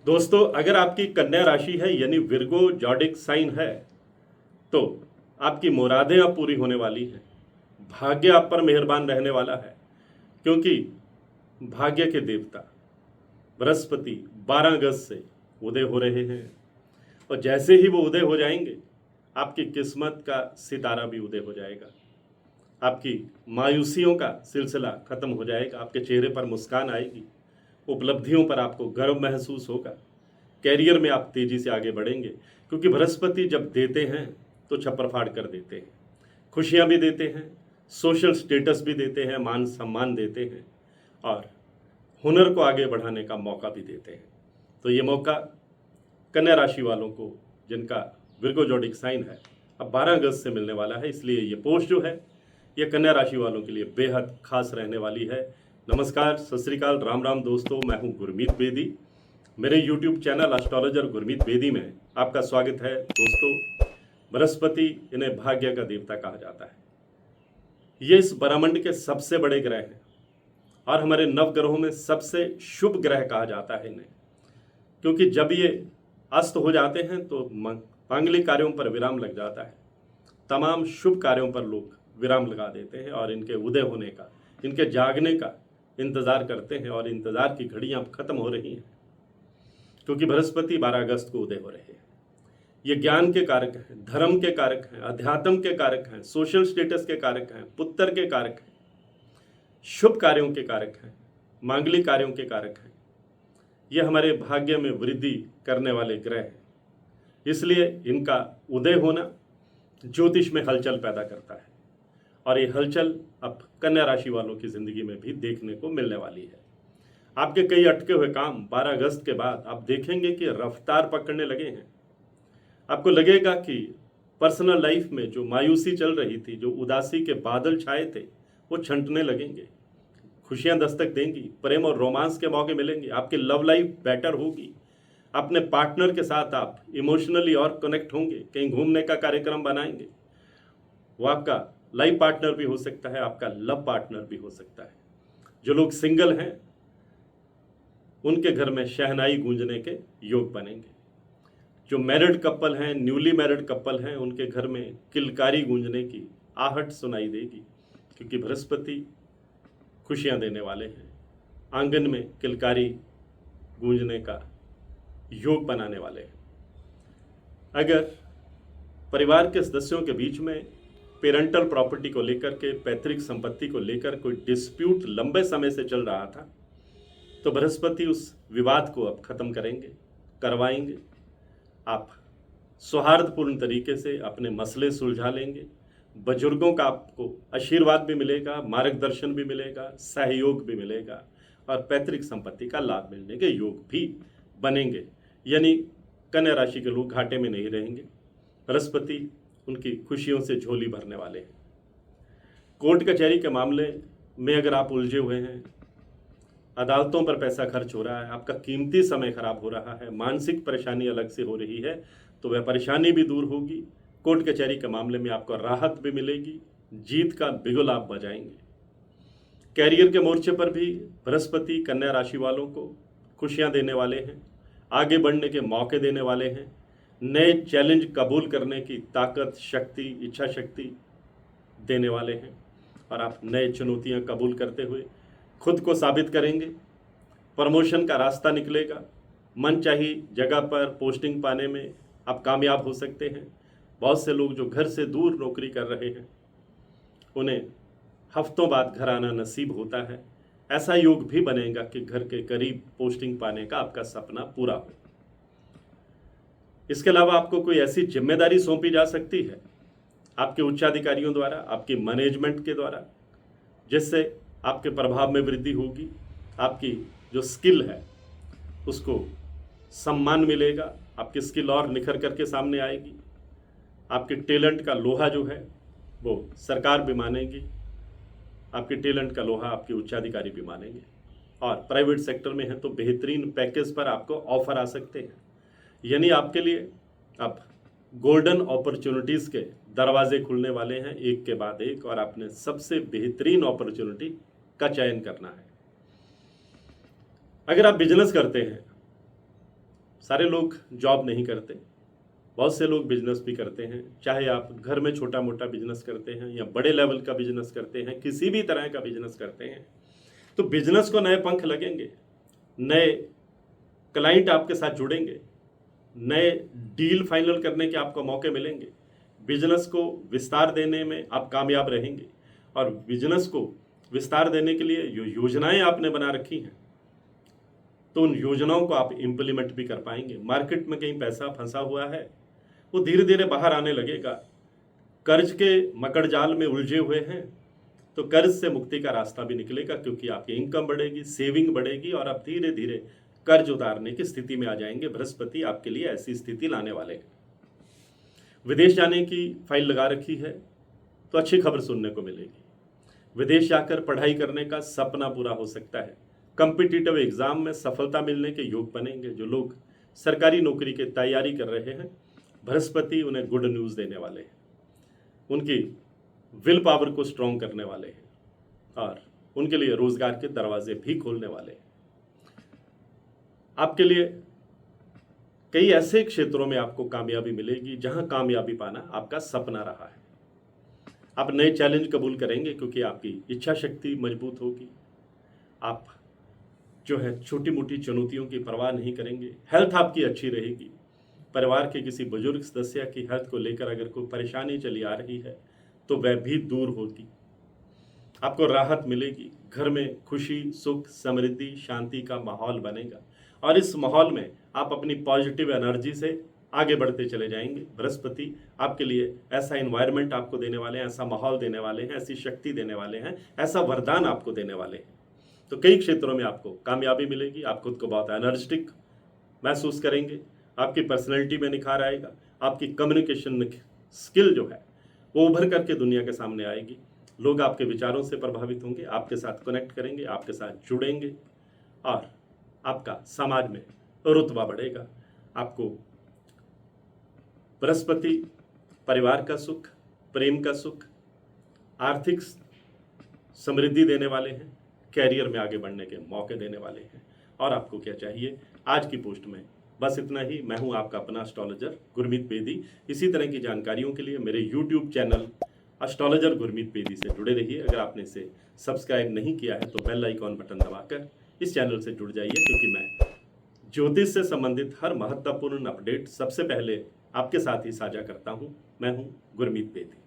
दोस्तों, अगर आपकी कन्या राशि है यानी विर्गो जॉडिक साइन है तो आपकी मुरादें अब पूरी होने वाली हैं। भाग्य आप पर मेहरबान रहने वाला है क्योंकि भाग्य के देवता बृहस्पति 12 अगस्त से उदय हो रहे हैं और जैसे ही वो उदय हो जाएंगे आपकी किस्मत का सितारा भी उदय हो जाएगा। आपकी मायूसियों का सिलसिला खत्म हो जाएगा, आपके चेहरे पर मुस्कान आएगी, उपलब्धियों पर आपको गर्व महसूस होगा, कैरियर में आप तेजी से आगे बढ़ेंगे क्योंकि बृहस्पति जब देते हैं तो छप्पर फाड़ कर देते हैं, खुशियां भी देते हैं, सोशल स्टेटस भी देते हैं, मान सम्मान देते हैं और हुनर को आगे बढ़ाने का मौका भी देते हैं। तो ये मौका कन्या राशि वालों को जिनका विर्गो जोडिक साइन है अब 12 अगस्त से मिलने वाला है, इसलिए ये पोस्ट जो है ये कन्या राशि वालों के लिए बेहद खास रहने वाली है। नमस्कार, सत श्री अकाल, राम राम दोस्तों, मैं हूं गुरमीत बेदी। मेरे YouTube channel astrologer Gurmeet Bedi में आपका स्वागत है। दोस्तों, बृहस्पति इन्हें भाग्य का देवता कहा जाता है। ये इस ब्रह्मांड के सबसे बड़े ग्रह हैं और हमारे नवग्रहों में सबसे शुभ ग्रह कहा जाता है इन्हें, क्योंकि जब ये अस्त हो जाते हैं तो मांगलिक कार्यों पर विराम लग जाता है, तमाम शुभ कार्यों पर लोग विराम लगा देते हैं और इनके उदय होने का, इनके जागने का इंतजार करते हैं और इंतजार की घड़ियां अब खत्म हो रही हैं क्योंकि बृहस्पति 12 अगस्त को उदय हो रहे हैं। ये ज्ञान के कारक हैं, धर्म के कारक हैं, अध्यात्म के कारक हैं, सोशल स्टेटस के कारक हैं, पुत्र के कारक हैं, शुभ कार्यों के कारक हैं, मांगलिक कार्यों के कारक हैं। ये हमारे भाग्य में वृद्धि करने वाले ग्रह हैं, इसलिए इनका उदय होना ज्योतिष में हलचल पैदा करता है और ये हलचल अब कन्या राशि वालों की जिंदगी में भी देखने को मिलने वाली है। आपके कई अटके हुए काम 12 अगस्त के बाद आप देखेंगे कि रफ्तार पकड़ने लगे हैं। आपको लगेगा कि पर्सनल लाइफ में जो मायूसी चल रही थी, जो उदासी के बादल छाए थे, वो छंटने लगेंगे, खुशियां दस्तक देंगी, प्रेम और रोमांस के मौके मिलेंगे, आपकी लव लाइफ बेटर होगी, अपने पार्टनर के साथ आप इमोशनली और कनेक्ट होंगे, कहीं घूमने का कार्यक्रम बनाएंगे। वो आपका लाइफ पार्टनर भी हो सकता है, आपका लव पार्टनर भी हो सकता है। जो लोग सिंगल हैं उनके घर में शहनाई गूंजने के योग बनेंगे। जो मैरिड कपल हैं, न्यूली मैरिड कपल हैं, उनके घर में किलकारी गूंजने की आहट सुनाई देगी क्योंकि बृहस्पति खुशियां देने वाले हैं, आंगन में किलकारी गूंजने का योग बनाने वाले हैं। अगर परिवार के सदस्यों के बीच में पेरेंटल प्रॉपर्टी को लेकर के, पैतृक संपत्ति को लेकर कोई डिस्प्यूट लंबे समय से चल रहा था तो बृहस्पति उस विवाद को अब खत्म करेंगे, करवाएंगे। आप सौहार्दपूर्ण तरीके से अपने मसले सुलझा लेंगे। बुजुर्गों का आपको आशीर्वाद भी मिलेगा, मार्गदर्शन भी मिलेगा, सहयोग भी मिलेगा और पैतृक संपत्ति का लाभ मिलने के योग भी बनेंगे। यानी कन्या राशि के लोग घाटे में नहीं रहेंगे, बृहस्पति उनकी खुशियों से झोली भरने वाले हैं। कोर्ट कचहरी के मामले में अगर आप उलझे हुए हैं, अदालतों पर पैसा खर्च हो रहा है, आपका कीमती समय खराब हो रहा है, मानसिक परेशानी अलग से हो रही है, तो वह परेशानी भी दूर होगी। कोर्ट कचहरी के मामले में आपको राहत भी मिलेगी, जीत का बिगुल आप बजाएंगे। कैरियर के मोर्चे पर भी बृहस्पति कन्या राशि वालों को खुशियां देने वाले हैं, आगे बढ़ने के मौके देने वाले हैं, नए चैलेंज कबूल करने की ताकत, शक्ति, इच्छा शक्ति देने वाले हैं और आप नए चुनौतियां कबूल करते हुए खुद को साबित करेंगे। प्रमोशन का रास्ता निकलेगा, मनचाही जगह पर पोस्टिंग पाने में आप कामयाब हो सकते हैं। बहुत से लोग जो घर से दूर नौकरी कर रहे हैं उन्हें हफ्तों बाद घर आना नसीब होता है। ऐसा योग भी बनेगा कि घर के करीब पोस्टिंग पाने का आपका सपना पूरा हो। इसके अलावा आपको कोई ऐसी जिम्मेदारी सौंपी जा सकती है आपके उच्चाधिकारियों द्वारा, आपकी मैनेजमेंट के द्वारा, जिससे आपके प्रभाव में वृद्धि होगी। आपकी जो स्किल है उसको सम्मान मिलेगा, आपकी स्किल और निखर करके सामने आएगी। आपके टैलेंट का लोहा जो है वो सरकार भी मानेगी, आपके टैलेंट का लोहा आपके उच्चाधिकारी भी मानेंगे। और प्राइवेट सेक्टर में है तो बेहतरीन पैकेज पर आपको ऑफर आ सकते हैं। यानी आपके लिए अब गोल्डन अपॉर्चुनिटीज़ के दरवाजे खुलने वाले हैं एक के बाद एक, और आपने सबसे बेहतरीन अपॉर्चुनिटी का चयन करना है। अगर आप बिजनेस करते हैं सारे लोग जॉब नहीं करते, बहुत से लोग बिजनेस भी करते हैं। चाहे आप घर में छोटा मोटा बिजनेस करते हैं या बड़े लेवल का बिजनेस करते हैं, किसी भी तरह का बिजनेस करते हैं, तो बिजनेस को नए पंख लगेंगे, नए क्लाइंट आपके साथ जुड़ेंगे, नए डील फाइनल करने के आपको मौके मिलेंगे, बिजनेस को विस्तार देने में आप कामयाब रहेंगे। और बिजनेस को विस्तार देने के लिए जो योजनाएं आपने बना रखी हैं, तो उन योजनाओं को आप इम्प्लीमेंट भी कर पाएंगे। मार्केट में कहीं पैसा फंसा हुआ है, वो धीरे धीरे बाहर आने लगेगा। कर्ज के मकड़ जाल में उलझे हुए हैं, तो कर्ज से मुक्ति का रास्ता भी निकलेगा, क्योंकि आपकी इनकम बढ़ेगी, सेविंग बढ़ेगी और आप धीरे धीरे कर्ज उतारने की स्थिति में आ जाएंगे। बृहस्पति आपके लिए ऐसी स्थिति लाने वाले हैं। विदेश जाने की फाइल लगा रखी है, तो अच्छी खबर सुनने को मिलेगी। विदेश जाकर पढ़ाई करने का सपना पूरा हो सकता है। कॉम्पिटिटिव एग्जाम में सफलता मिलने के योग बनेंगे। जो लोग सरकारी नौकरी की तैयारी कर रहे हैं, बृहस्पति उन्हें गुड न्यूज़ देने वाले हैं, उनकी विल पावर को स्ट्रॉन्ग करने वाले हैं और उनके लिए रोजगार के दरवाजे भी खोलने वाले हैं। आपके लिए कई ऐसे क्षेत्रों में आपको कामयाबी मिलेगी जहां कामयाबी पाना आपका सपना रहा है। आप नए चैलेंज कबूल करेंगे, क्योंकि आपकी इच्छा शक्ति मजबूत होगी। आप जो है छोटी मोटी चुनौतियों की परवाह नहीं करेंगे। हेल्थ आपकी अच्छी रहेगी। परिवार के किसी बुजुर्ग सदस्य की हेल्थ को लेकर अगर कोई परेशानी चली आ रही है, तो वह भी दूर होगी। आपको राहत मिलेगी। घर में खुशी, सुख, समृद्धि, शांति का माहौल बनेगा और इस माहौल में आप अपनी पॉजिटिव एनर्जी से आगे बढ़ते चले जाएंगे। बृहस्पति आपके लिए ऐसा एनवायरनमेंट आपको देने वाले हैं, ऐसा माहौल देने वाले हैं, ऐसी शक्ति देने वाले हैं, ऐसा वरदान आपको देने वाले हैं। तो कई क्षेत्रों में आपको कामयाबी मिलेगी। आप खुद को बहुत एनर्जेटिक महसूस करेंगे। आपकी पर्सनैलिटी में निखार आएगा। आपकी कम्युनिकेशन स्किल जो है वो उभर करके दुनिया के सामने आएगी। लोग आपके विचारों से प्रभावित होंगे, आपके साथ कनेक्ट करेंगे, आपके साथ जुड़ेंगे और आपका समाज में रुतबा बढ़ेगा। आपको बृहस्पति परिवार का सुख, प्रेम का सुख, आर्थिक समृद्धि देने वाले हैं, कैरियर में आगे बढ़ने के मौके देने वाले हैं। और आपको क्या चाहिए आज की पोस्ट में? बस इतना ही। मैं हूं आपका अपना एस्ट्रोलॉजर गुरमीत बेदी। इसी तरह की जानकारियों के लिए मेरे YouTube channel astrologer Gurmeet Bedi से जुड़े रहिए। अगर आपने इसे सब्सक्राइब नहीं किया है तो बेल आइकॉन बटन दबाकर इस चैनल से जुड़ जाइए, क्योंकि मैं ज्योतिष से संबंधित हर महत्वपूर्ण अपडेट सबसे पहले आपके साथ ही साझा करता हूं। मैं हूं गुरमीत बेदी।